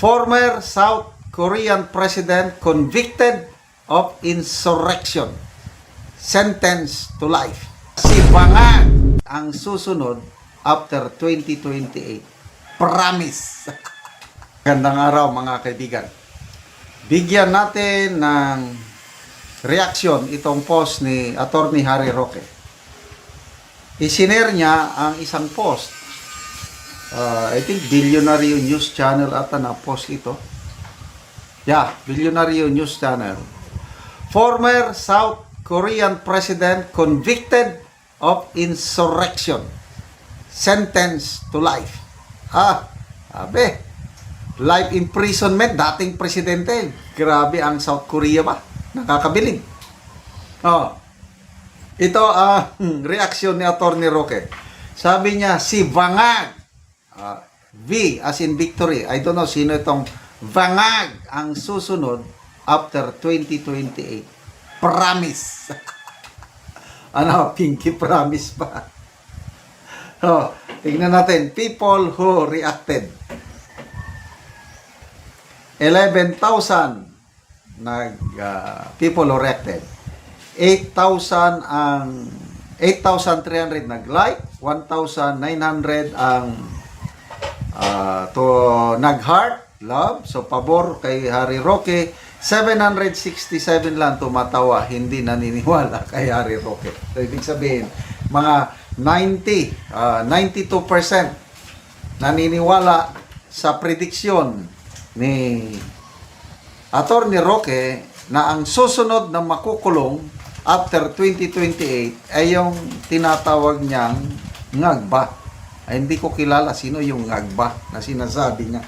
Former South Korean president convicted of insurrection, sentenced to life. Si Bangag ang susunod after 2028. Promise. Gandang araw mga kaibigan. Bigyan natin ng reaksyon itong post ni Attorney Harry Roque. Isinare niya ang isang post. I think Billionaire News Channel ata na post ito. Yeah, Billionaire News Channel. Former South Korean president convicted of insurrection, sentenced to life. Abe, life imprisonment, dating presidente. Grabe ang South Korea ba? Nakakabilib. Ito ang reaksyon ni Attorney Roque. Sabi niya, si Bangag, V as in victory. I don't know sino itong Bangag ang susunod after 2028. Promise. Pinky promise pa. Tingnan natin. People who reacted. 11,000 people who reacted. 8,300 nag-like, 1,900 ang nag-heart, love, so pabor kay Harry Roque. 767 lang tumatawa, hindi naniniwala kay Harry Roque. So, ibig sabihin, mga 92% naniniwala sa prediksyon ni Attorney Roque na ang susunod na makukulong after 2028 ay yung tinatawag niyang ngagba. Ay, hindi ko kilala sino yung ngagba na sinasabi niya.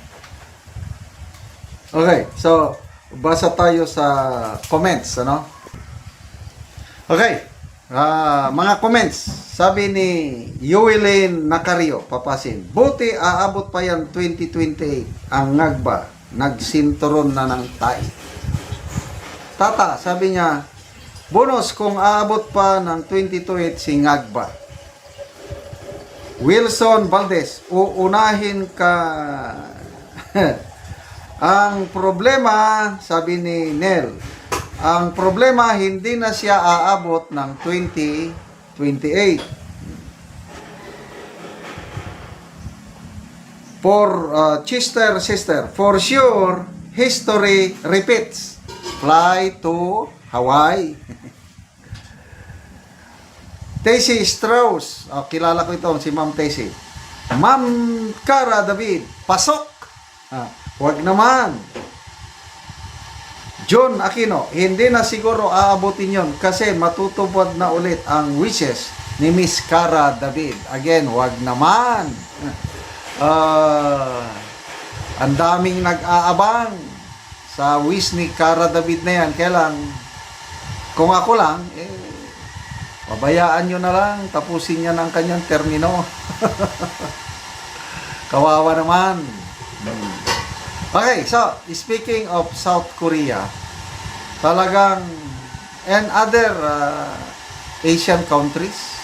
Okay, so basa tayo sa comments, ano? Okay, mga comments. Sabi ni Yuwilin Nakario, papasin, buti aabot pa yan 2028 ang ngagba, nagsinturon na ng tay. Tata, sabi niya, bonus kung aabot pa ng 2028 si ngagba. Wilson Valdez, uunahin ka. Ang problema, sabi ni Nel, ang problema hindi na siya aabot ng 2028. For sister, for sure, history repeats. Fly to Hawaii. Tessie Strauss, kilala ko ito, si Ma'am Tessie. Ma'am Cara David, pasok! Wag naman. John Aquino, hindi na siguro aabutin yon kasi matutupad na ulit ang wishes ni Miss Cara David. Again, wag naman. Ang daming nag-aabang sa wish ni Cara David na yan. Kailan, kung ako lang, pabayaan nyo na lang, tapusin niya ng kanyang termino. Kawawa naman. Okay, so, speaking of South Korea, talagang, and other Asian countries,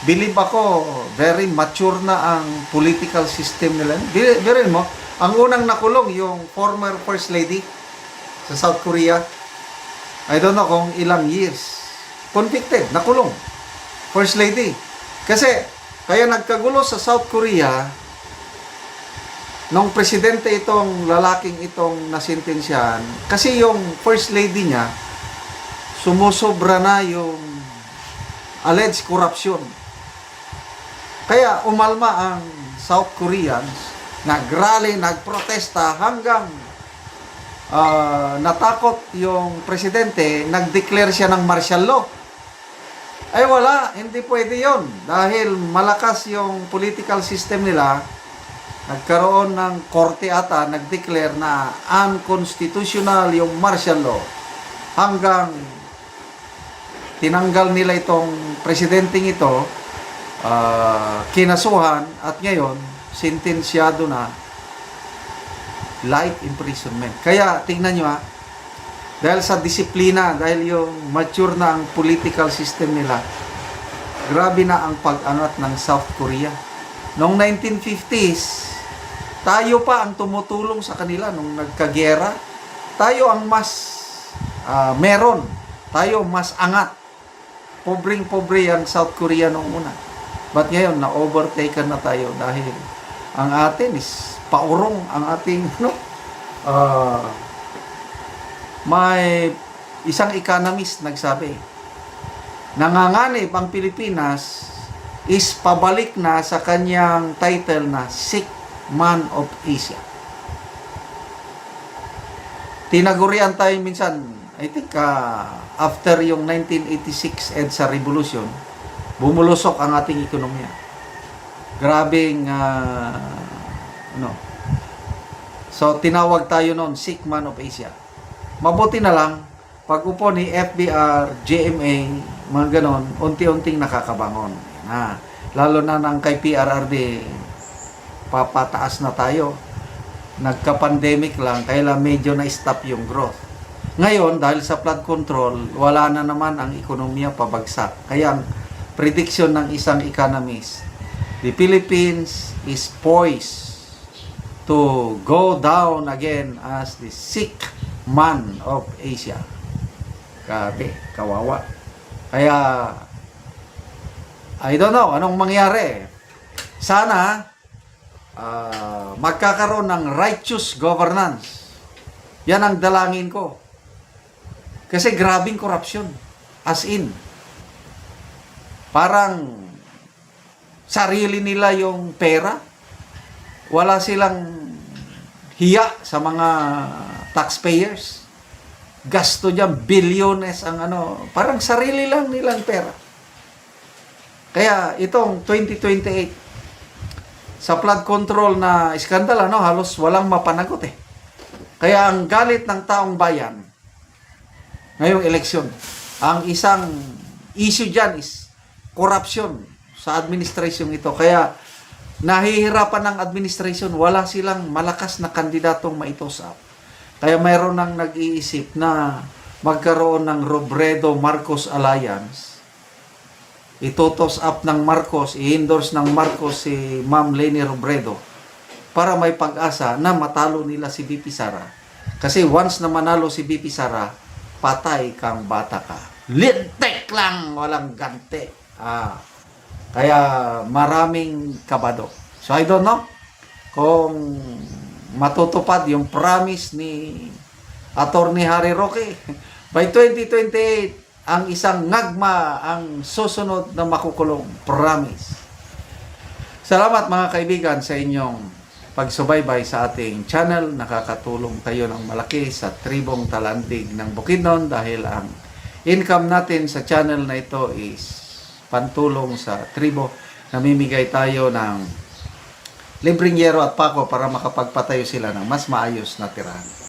believe ako, very mature na ang political system nila. Birin mo, ang unang nakulong, yung former First Lady sa South Korea, I don't know kung ilang years, convicted, nakulong, First Lady. Kasi, kaya nagkagulo sa South Korea, nung presidente itong lalaking itong nasintensyahan, kasi yung first lady niya, sumusobra na yung alleged corruption. Kaya umalma ang South Koreans, nagrally, nagprotesta hanggang natakot yung presidente, nag-declare siya ng martial law. Ay wala, hindi pwede yon dahil malakas yung political system nila. Nagkaroon ng korte ata, nag-declare na unconstitutional yung martial law hanggang tinanggal nila itong presidenteng ito, kinasuhan at ngayon sentensyado na life imprisonment. Kaya tingnan nyo dahil sa disiplina, dahil yung mature na ang political system nila, grabe na ang pag-angat ng South Korea. Noong 1950s, Tayo pa ang tumutulong sa kanila nung nagkagera. Tayo ang mas meron. Tayo mas angat. Pobreng-pobre ang South Korea nung una. But ngayon, na-overtaken na tayo dahil ang atin is paurong ang ating may isang economist nagsabi, nanganganib ang Pilipinas is pabalik na sa kanyang title na Sick Man of Asia. Tinagurian tayo minsan, I think after yung 1986 EDSA Revolution, bumulusok ang ating ekonomiya. Grabing So tinawag tayo noon Sick Man of Asia. Mabuti na lang pag upo ni FBR, GMA, mga ganon, unti-unting nakakabangon. Lalo na ng kay PRRD, papataas na tayo. Nagka-pandemic lang, kaya medyo na-stop yung growth. Ngayon, dahil sa flood control, wala na naman ang ekonomiya pabagsak. Kaya ang prediction ng isang economist, the Philippines is poised to go down again as the sick man of Asia. Grabe, kawawa. Kaya, I don't know, anong mangyari? Sana, magkakaroon ng righteous governance. Yan ang dalangin ko. Kasi grabing corruption. As in, parang sarili nila yung pera. Wala silang hiya sa mga taxpayers. Gasto dyan, bilyones ang parang sarili lang nilang pera. Kaya itong 2028, sa flood control na iskandal, halos walang mapanagot eh. Kaya ang galit ng taong bayan, ngayong eleksyon, ang isang issue dyan is corruption sa administrasyon ito. Kaya nahihirapan ng administration, wala silang malakas na kandidatong maitos-up. Kaya mayroon nang nag-iisip na magkaroon ng Robredo-Marcos Alliance. Itotos up ng Marcos, i-endorse ng Marcos si Ma'am Leni Robredo para may pag-asa na matalo nila si BP Sara. Kasi once na manalo si BP Sara, patay kang bata ka. Lintek lang, walang gante. Kaya maraming kabado. So I don't know kung matutupad yung promise ni Attorney Harry Roque. By 2028, ang isang ngagma ang susunod na makukulong. Promise. Salamat mga kaibigan sa inyong pagsubaybay sa ating channel. Nakakatulong kayo ng malaki sa tribong Talandig ng Bukidnon dahil ang income natin sa channel na ito is pantulong sa tribo. Namimigay tayo ng libreng yero at pako para makapagpatayo sila ng mas maayos na tirahan.